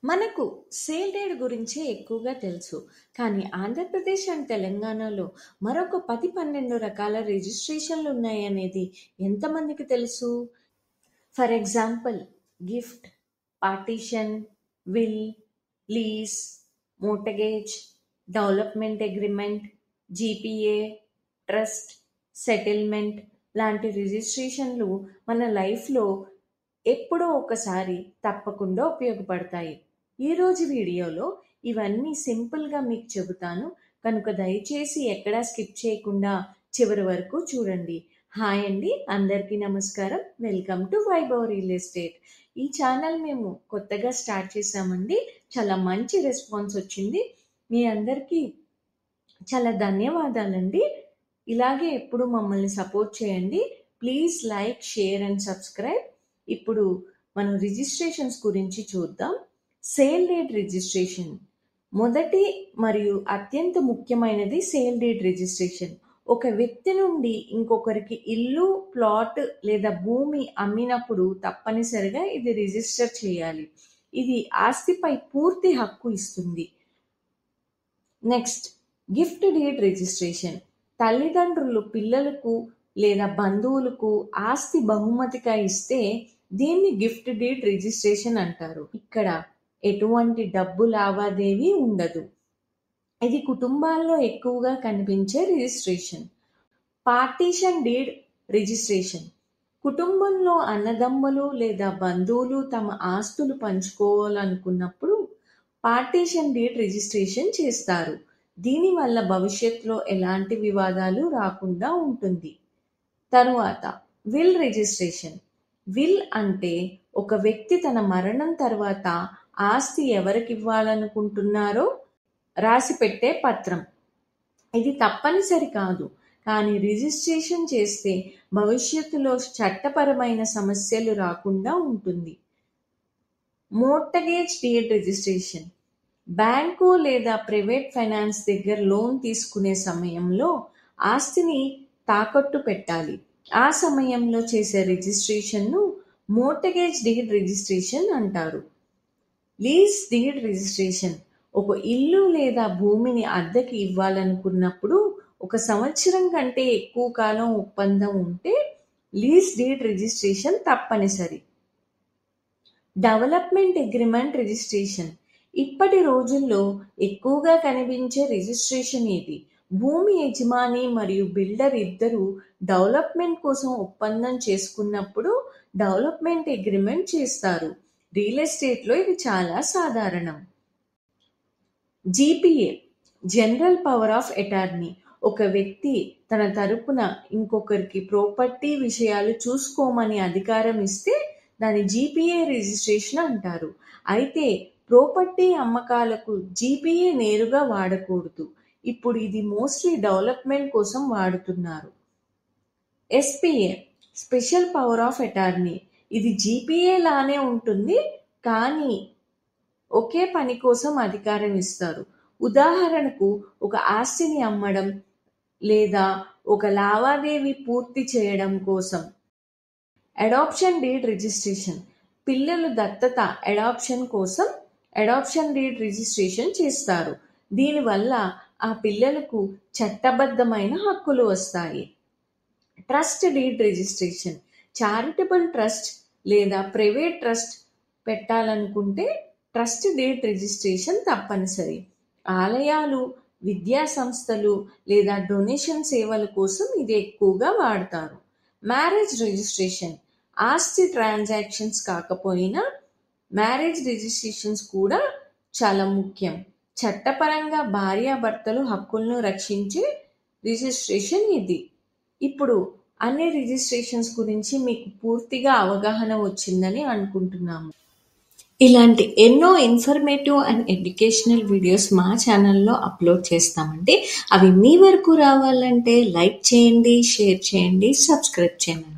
మనకు sale date గురించే ఎక్కువగా తెలుసు. కానీ ఆంధ్రప్రదేశ్ అండ్ తెలంగాణలో మరొక 10, 12 రకాల రిజిస్ట్రేషన్లు ఉన్నాయనేది ఎంతమందికి తెలుసు? For example gift, partition, will, lease, mortgage, development agreement, GPA, trust, settlement లాంటి రిజిస్ట్రేషన్లు మన లైఫ్లో ఎప్పుడో ఒకసారి తప్పకుండా ఉపయోగపడతాయి. ఈరోజు వీడియోలో ఇవన్నీ సింపుల్గా మీకు చెబుతాను కనుక దయచేసి ఎక్కడా స్కిప్ చేయకుండా చివరి వరకు చూడండి. హాయ్ అండి, అందరికీ నమస్కారం. Welcome to Vaibhav real estate. ఈ ఛానల్ మేము కొత్తగా స్టార్ట్ చేసామండి. చాలా మంచి రెస్పాన్స్ వచ్చింది. మీ అందరికీ చాలా ధన్యవాదాలండి. ఇలాగే ఎప్పుడు మమ్మల్ని సపోర్ట్ చేయండి. Please like, share and subscribe. ఇప్పుడు మనం రిజిస్ట్రేషన్స్ గురించి చూద్దాం. సేల్ డీడ్ రిజిస్ట్రేషన్ మొదటి మరియు అత్యంత ముఖ్యమైనది. సేల్ డీడ్ రిజిస్ట్రేషన్ ఒక వ్యక్తి నుండి ఇంకొకరికి ఇల్లు, ప్లాట్ లేదా భూమి అమ్మినప్పుడు తప్పనిసరిగా ఇది రిజిస్టర్ చేయాలి. ఇది ఆస్తిపై పూర్తి హక్కు ఇస్తుంది. Next, gift deed registration. తల్లిదండ్రులు పిల్లలకు లేదా బంధువులకు ఆస్తి బహుమతిగా ఇస్తే దీన్ని గిఫ్ట్ డీడ్ రిజిస్ట్రేషన్ అంటారు. ఇక్కడ ఎటువంటి డబ్బు లావాదేవీ ఉండదు. ఇది కుటుంబాల్లో ఎక్కువగా కనిపించే రిజిస్ట్రేషన్. Partition deed registration. కుటుంబంలో అన్నదమ్ములు లేదా బంధువులు తమ ఆస్తులు పంచుకోవాలనుకున్నప్పుడు పార్టీషన్ డీడ్ రిజిస్ట్రేషన్ చేస్తారు. దీనివల్ల భవిష్యత్తులో ఎలాంటి వివాదాలు రాకుండా ఉంటుంది. తరువాత విల్ రిజిస్ట్రేషన్. విల్ అంటే ఒక వ్యక్తి తన మరణం తర్వాత ఆస్తి ఎవరికి ఇవ్వాలనుకుంటున్నారో రాసి పెట్టే పత్రం. ఇది తప్పనిసరి కాదు, కానీ రిజిస్ట్రేషన్ చేస్తే భవిష్యత్తులో చట్టపరమైన సమస్యలు రాకుండా ఉంటుంది. Mortgage deed registration. బ్యాంకు లేదా ప్రైవేట్ ఫైనాన్స్ దగ్గర లోన్ తీసుకునే సమయంలో ఆస్తిని తాకట్టు పెట్టాలి. ఆ సమయంలో చేసే రిజిస్ట్రేషన్ను మోర్టగేజ్ డీడ్ రిజిస్ట్రేషన్ అంటారు. Lease deed registration. ఒక ఇల్లు లేదా భూమిని అద్దెకి ఇవ్వాలనుకున్నప్పుడు 1 సంవత్సరం కంటే ఎక్కువ కాలం ఒప్పందం ఉంటే లీజ్ డీడ్ రిజిస్ట్రేషన్ తప్పనిసరి. Development agreement registration. ఇప్పటి రోజుల్లో ఎక్కువగా కనిపించే రిజిస్ట్రేషన్ ఇది. భూమి యజమాని మరియు బిల్డర్ ఇద్దరు డెవలప్మెంట్ కోసం ఒప్పందం చేసుకున్నప్పుడు డెవలప్మెంట్ అగ్రిమెంట్ చేస్తారు. రియల్ ఎస్టేట్లో ఇది చాలా సాధారణం. GPA, general power of attorney. ఒక వ్యక్తి తన తరపున ఇంకొకరికి ప్రాపర్టీ విషయాలు చూసుకోమని అధికారం ఇస్తే దాని జీపీఏ రిజిస్ట్రేషన్ అంటారు. అయితే ప్రాపర్టీ అమ్మకాలకు జీపీఏ నేరుగా వాడకూడదు. ఇప్పుడు ఇది మోస్ట్లీ డెవలప్మెంట్ కోసం వాడుతున్నారు. SPA, special power of attorney. ఇది జీపీఏ లానే ఉంటుంది, కానీ ఒకే పని కోసం అధికారం ఇస్తారు. ఉదాహరణకు ఒక ఆస్తిని అమ్మడం లేదా ఒక లావాదేవీ పూర్తి చేయడం కోసం. Adoption deed registration. పిల్లలు దత్తత అడాప్షన్ కోసం అడాప్షన్ డీడ్ రిజిస్ట్రేషన్ చేస్తారు. దీనివల్ల ఆ పిల్లలకు చట్టబద్ధమైన హక్కులు వస్తాయి. Trust deed registration. Charitable trust లేదా ప్రైవేట్ ట్రస్ట్ పెట్టాలనుకుంటే ట్రస్ట్ డీడ్ రిజిస్ట్రేషన్ తప్పనిసరి. ఆలయాలు, విద్యా సంస్థలు లేదా డొనేషన్ సేవల కోసం ఇది ఎక్కువగా వాడతారు. Marriage registration. ఆస్తి ట్రాన్సాక్షన్స్ కాకపోయినా మ్యారేజ్ రిజిస్ట్రేషన్స్ కూడా చాలా ముఖ్యం. చట్టపరంగా భార్యాభర్తలు హక్కులను రక్షించే రిజిస్ట్రేషన్ ఇది. ఇప్పుడు అన్ని రిజిస్ట్రేషన్స్ గురించి మీకు పూర్తిగా అవగాహన వచ్చిందని అనుకుంటున్నాము. ఇలాంటి ఎన్నో ఇన్ఫర్మేటివ్ అండ్ ఎడ్యుకేషనల్ వీడియోస్ మా ఛానల్లో అప్లోడ్ చేస్తామండి. అవి మీ వరకు రావాలంటే లైక్ చేయండి, షేర్ చేయండి, సబ్స్క్రైబ్ చేయండి.